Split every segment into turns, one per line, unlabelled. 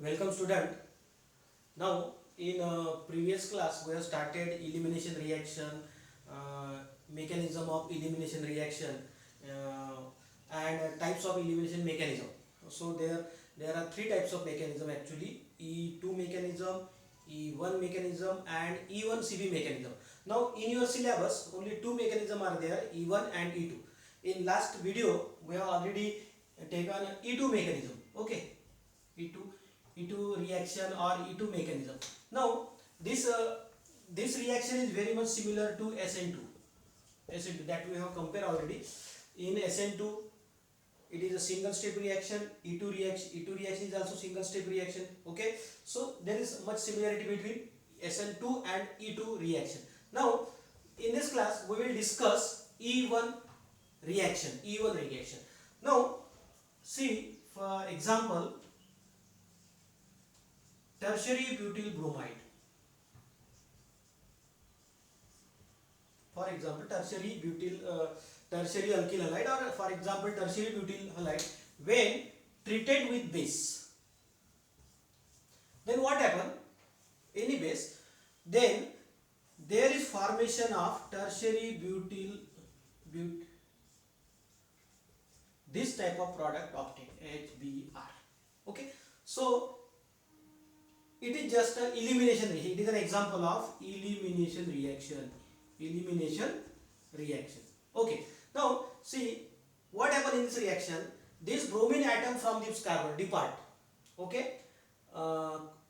Welcome student. Now in previous class we have started elimination reaction, mechanism of elimination reaction, and types of elimination mechanism. So there are three types of mechanism actually: E2 mechanism, E1 mechanism, and E1CB mechanism. Now in your syllabus only two mechanism are there, E1 and E2. In last video we have already taken E2 mechanism. Okay, E2 E2 reaction or E2 mechanism. Now this reaction is very much similar to SN2. SN2 that we have compared already. In SN2 it is a single step reaction. E2 reaction is also single step reaction. Okay, so there is much similarity between SN2 and E2 reaction. Now in this class we will discuss E1 reaction. E1 reaction. Now see, for example, tertiary butyl bromide. For example, tertiary alkyl halide, or for example tertiary butyl halide, when treated with base, then what happen? Any base, then there is formation of tertiary this type of product obtained, HBr. Okay, so it is just an elimination reaction. It is an example of elimination reaction. Okay, now see what happens in this reaction. This bromine atom from this carbon depart. Okay,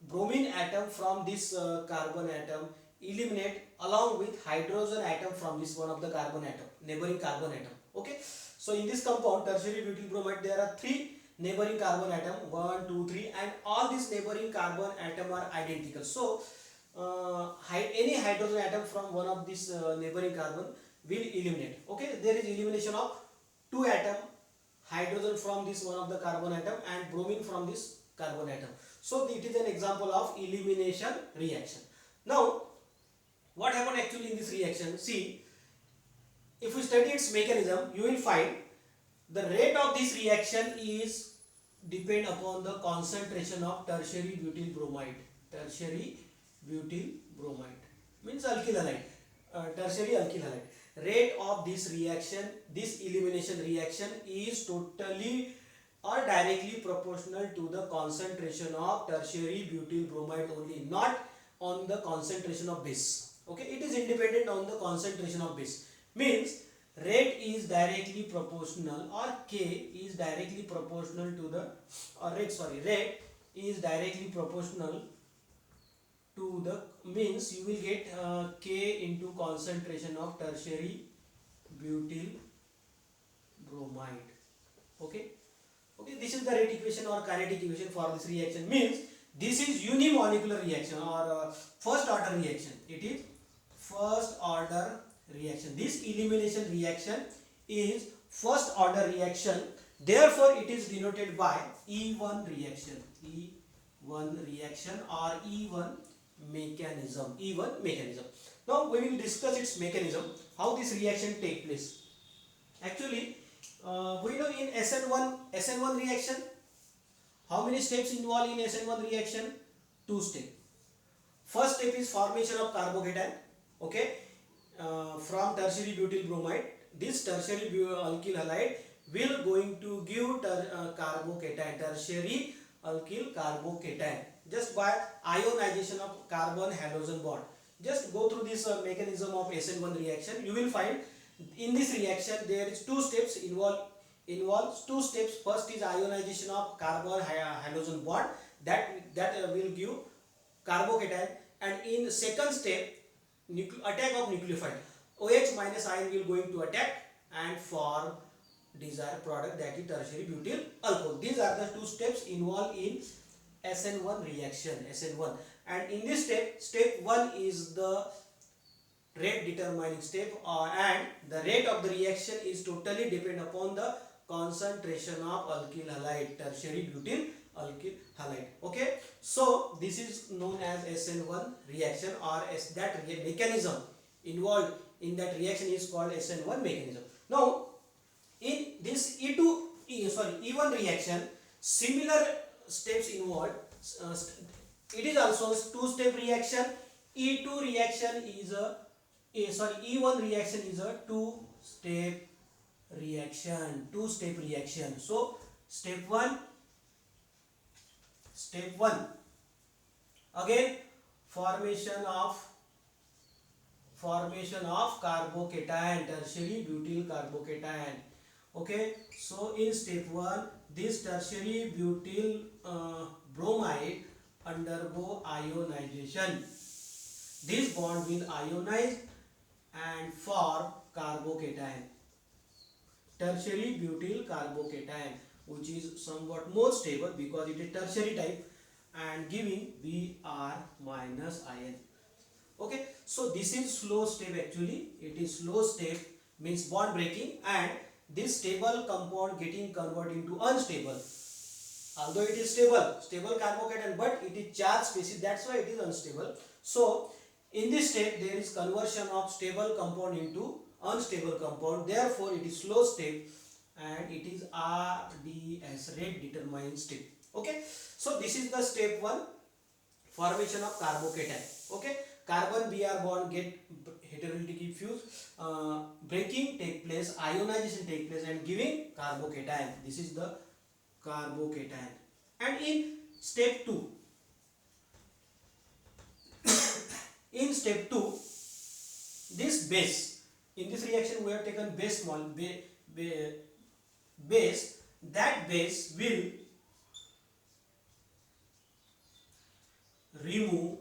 bromine atom from this carbon atom eliminate along with hydrogen atom from this one of the carbon atom, neighboring carbon atom. Okay, so in this compound tertiary butyl bromide there are three neighboring carbon atom, 1 2 3, and all these neighboring carbon atom are identical. So any hydrogen atom from one of these neighboring carbon will eliminate. Okay, there is elimination of two atom, hydrogen from this one of the carbon atom and bromine from this carbon atom. So it is an example of elimination reaction. Now what happened actually in this reaction? See, if we study its mechanism, you will find the rate of this reaction is depend upon the concentration of tertiary butyl bromide. Tertiary butyl bromide means alkyl halide, tertiary alkyl halide. Rate of this reaction, this elimination reaction, is totally or directly proportional to the concentration of tertiary butyl bromide only, not on the concentration of base. Okay, it is independent on the concentration of base. Means rate is directly proportional, or K is directly proportional to the, rate is directly proportional to the, means you will get K into concentration of tertiary butyl bromide. Okay, this is the rate equation or kinetic equation for this reaction. Means this is unimolecular reaction or first order reaction. It is first order reaction. This elimination reaction is first order reaction, therefore it is denoted by E1 reaction. E1 reaction or E1 mechanism. Now we will discuss its mechanism, how this reaction take place. Actually we know in SN1 reaction, how many steps involved in SN1 reaction? Two steps. First step is formation of carbocation. Okay, from tertiary butyl bromide. This tertiary alkyl halide will going to give carbocation, tertiary alkyl carbocation, just by ionization of carbon halogen bond. Just go through this mechanism of SN1 reaction. You will find in this reaction there is two steps involves two steps. First is ionization of carbon halogen bond, that will give carbocation, and in second step attack of nucleophile, OH minus ion will going to attack and form desired product, that is tertiary butyl alcohol. These are the two steps involved in SN1 reaction. SN1, and in this step 1 is the rate determining step, and the rate of the reaction is totally depend upon the concentration of alkyl halide, tertiary butyl alkyl halide. Okay, so this is known as SN1 reaction, or as that mechanism involved in that reaction is called SN1 mechanism. Now in this E1 reaction, similar steps involved, it is also two-step reaction. E2 reaction is E1 reaction is a two-step reaction. So step 1 again, formation of carbocation, tertiary butyl carbocation. Okay, so in step 1 this tertiary butyl bromide undergo ionization. This bond will ionize and form carbocation, tertiary butyl carbocation, which is somewhat more stable because it is tertiary type and giving Br minus ion. Okay, so this is slow step. Actually it is slow step, means bond breaking, and this stable compound getting converted into unstable. Although it is stable carbocation, but it is charged species, that's why it is unstable. So in this step there is conversion of stable compound into unstable compound, therefore it is slow step and it is RDS, rate determined step. Okay, so this is the step 1, formation of carbocation. Okay, carbon Br bond get heterolytically fused, breaking take place, ionization take place and giving carbocation. This is the carbocation. And in step 2, this base, in this reaction we have taken base base, that base will remove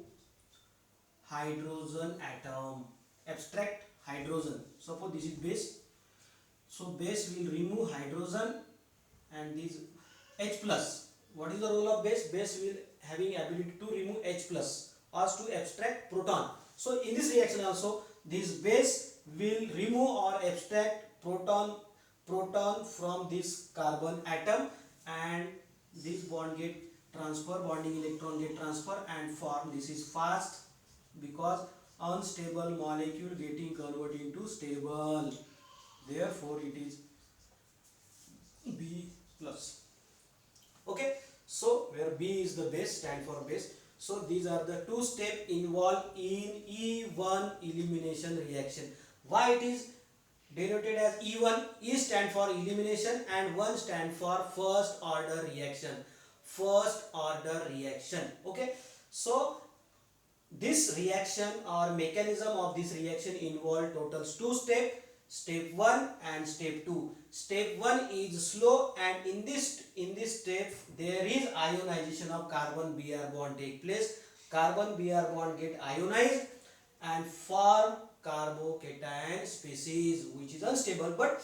hydrogen atom, abstract hydrogen. Suppose this is base, so base will remove hydrogen and this H plus. What is the role of base? Base will having ability to remove H plus or to abstract proton. So in this reaction also this base will remove or abstract proton from this carbon atom, and this bond get transfer, bonding electron get transfer and form. This is fast because unstable molecule getting converted into stable, therefore it is B plus. Okay, so where B is the base, stand for base. So these are the two steps involved in E1 elimination reaction. Why it is denoted as E1? E stand for elimination and 1 stand for first order reaction. Okay, so this reaction or mechanism of this reaction involve totals two steps, step 1 and step 2. Step 1 is slow, and in this step there is ionization of carbon Br bond take place. Carbon Br bond get ionized and form carbocation species, which is unstable, but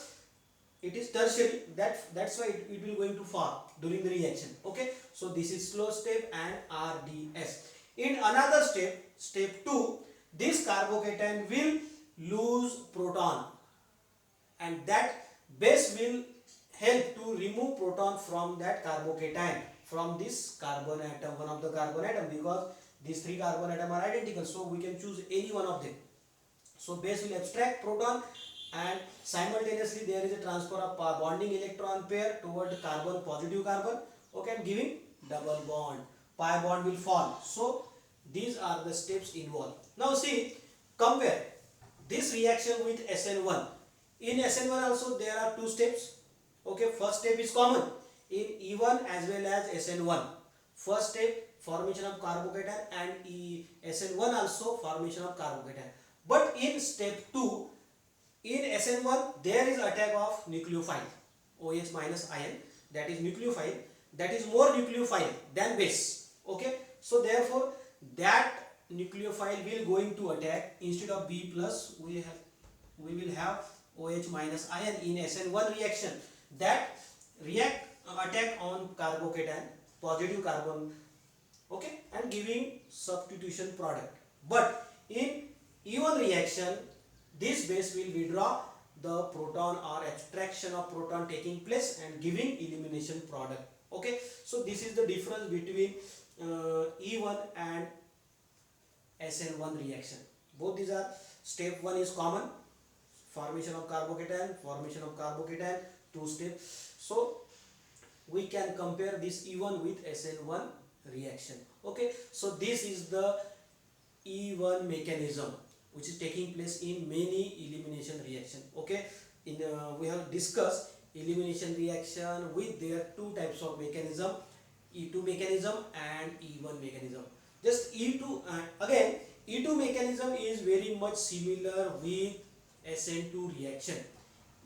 it is tertiary, that's why it will going to form during the reaction. Okay, so this is slow step and RDS. In another step 2, this carbocation will lose proton, and that base will help to remove proton from that carbocation, from this carbon atom, one of the carbon atom, because these 3 carbon atom are identical, so we can choose any one of them. So base will abstract proton and simultaneously there is a transfer of bonding electron pair toward carbon, positive carbon, okay, and giving double bond. Pi bond will fall. So these are the steps involved. Now see, compare this reaction with SN1. In SN1 also there are 2 steps. Okay, first step is common in E1 as well as SN1. First step, formation of carbocation, and SN1 also formation of carbocation. But in step 2, in SN1 there is attack of nucleophile, OH minus ion, that is nucleophile, that is more nucleophile than base. Okay, so therefore that nucleophile will going to attack, instead of B plus we will have OH minus ion in SN1 reaction, that attack on carbocation, positive carbon, okay, and giving substitution product. But in E1 reaction this base will withdraw the proton or abstraction of proton taking place and giving elimination product. Okay, so this is the difference between E1 and SN1 reaction. Both these are, step 1 is common, formation of carbocation, 2 steps. So we can compare this E1 with SN1 reaction. Okay, so this is the E1 mechanism which is taking place in many elimination reaction. Okay, in we have discussed elimination reaction with their two types of mechanism, E2 mechanism and E1 mechanism. Just E2 again, E2 mechanism is very much similar with SN2 reaction.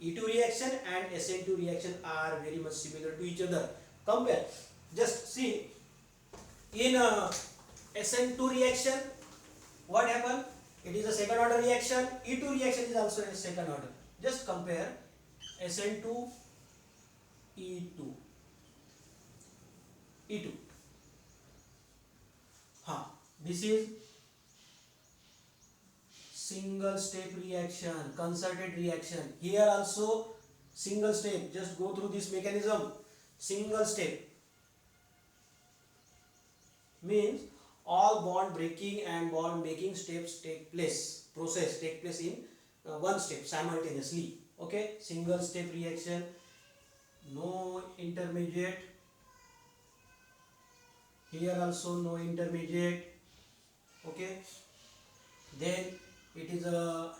E2 reaction and SN2 reaction are very much similar to each other. Compare, just see in SN2 reaction what happened? It is a second order reaction. E2 reaction is also a second order. Just compare SN2 E2 E2. This is single step reaction, concerted reaction. Here also single step. Just go through this mechanism. Single step means all bond breaking and bond making steps take place, process take place in one step simultaneously. Okay, single step reaction, no intermediate. Here also no intermediate. Okay, then it is a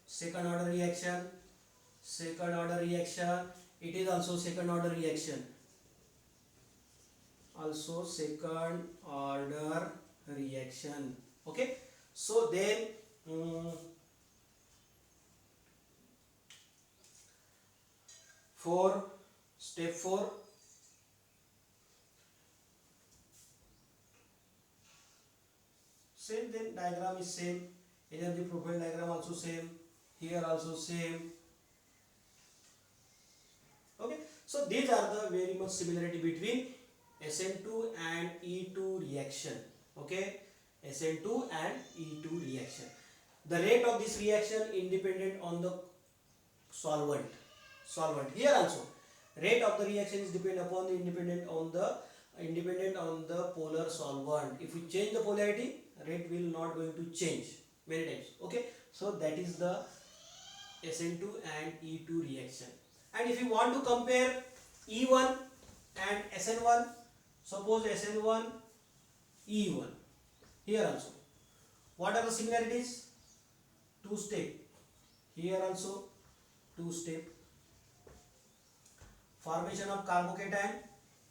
second order reaction. Second order reaction, it is also second order reaction. Also second order reaction. Okay, so then for step 4, same, then diagram is same, energy profile diagram also same, here also same. Okay, so these are the very much similarity between SN2 and E2 reaction. Okay, SN2 and E2 reaction. The rate of this reaction independent on the solvent. Here also rate of the reaction is independent on the polar solvent. If we change the polarity, rate will not going to change many times. Okay, so that is the SN2 and E2 reaction. And if you want to compare E1 and SN1, suppose SN1 E1, here also what are the similarities? Two step, here also two step, formation of carbocation,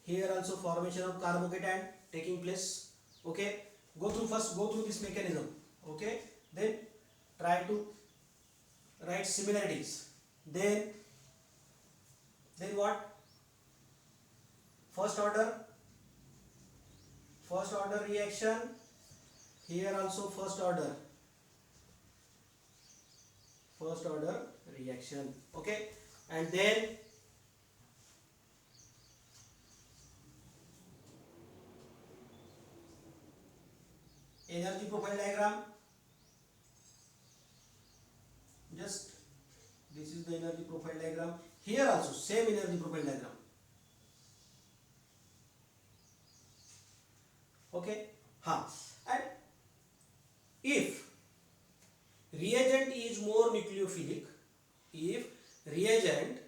here also formation of carbocation taking place. Okay, go through this mechanism. Okay, then try to write similarities. Then what? First order reaction, here also first order reaction. Okay, and then energy profile diagram. Just this is the energy profile diagram. Here also same energy profile diagram. Okay, and if reagent is more nucleophilic, if reagent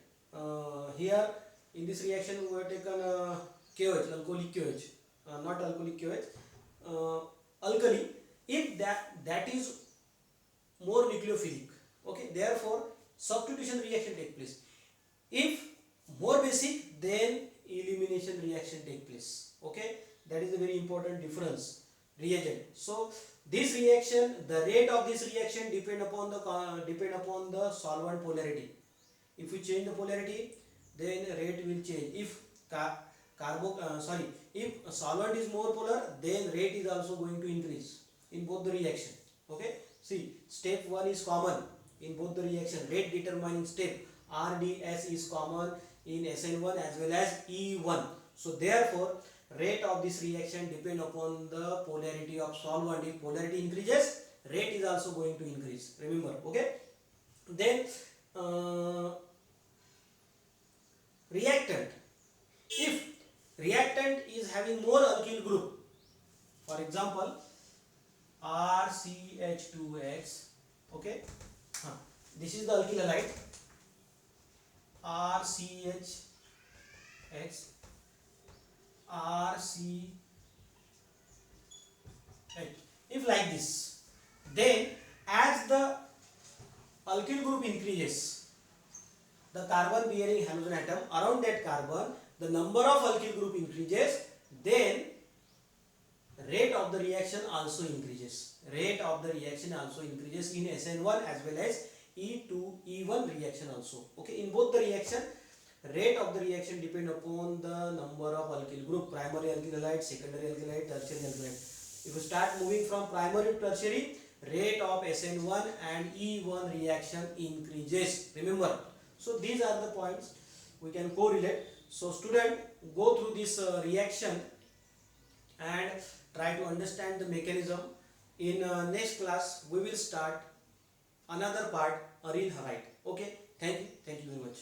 here in this reaction we have taken KOH, alcoholic KOH, not alcoholic KOH, alkali, if that is more nucleophilic, okay, therefore substitution reaction take place. If more basic, then elimination reaction take place. Okay, that is a very important difference. Reagent. So this reaction, the rate of this reaction depend upon the solvent polarity. If we change the polarity, then rate will change. If if solvent is more polar, then rate is also going to increase in both the reaction. Okay, see, step 1 is common in both the reaction. Rate determining step RDS is common in SN1 as well as E1. So therefore rate of this reaction depend upon the polarity of solvent. If polarity increases, rate is also going to increase, remember. Okay, then reactant. If reactant is having more alkyl group, for example RCH2X, okay, this is the alkyl halide RCHX, RCH2, Right. If like this, then as the alkyl group increases, the carbon bearing halogen atom around that carbon, the number of alkyl group increases, then rate of the reaction also increases. Rate of the reaction also increases in SN1 as well as E2E1 reaction also. Okay, in both the reaction, rate of the reaction depend upon the number of alkyl group, primary alkyl halide, secondary alkyl halide, tertiary alkyl halide. If you start moving from primary to tertiary, rate of SN1 and E1 reaction increases. Remember, so these are the points we can correlate. So student, go through this reaction and try to understand the mechanism. In next class we will start another part, aryl halide. Okay, thank you very much.